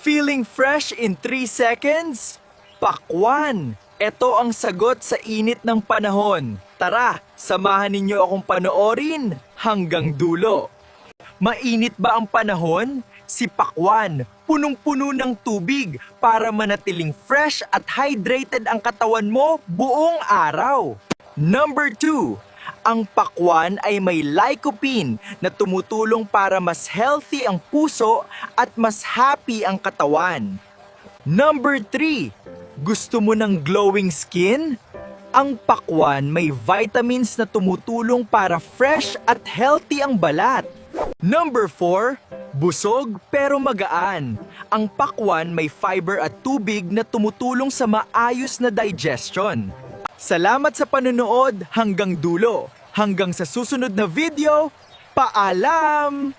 Feeling fresh in 3 seconds? Pakwan! Ito ang sagot sa init ng panahon. Tara, samahan ninyo akong panoorin hanggang dulo. Mainit ba ang panahon? Si pakwan, punong-puno ng tubig para manatiling fresh at hydrated ang katawan mo buong araw. Number 2. Ang pakwan ay may lycopene na tumutulong para mas healthy ang puso at mas happy ang katawan. Number 3. Gusto mo ng glowing skin? Ang pakwan may vitamins na tumutulong para fresh at healthy ang balat. Number 4. Busog pero magaan. Ang pakwan may fiber at tubig na tumutulong sa maayos na digestion. Salamat sa panonood hanggang dulo. Hanggang sa susunod na video, paalam!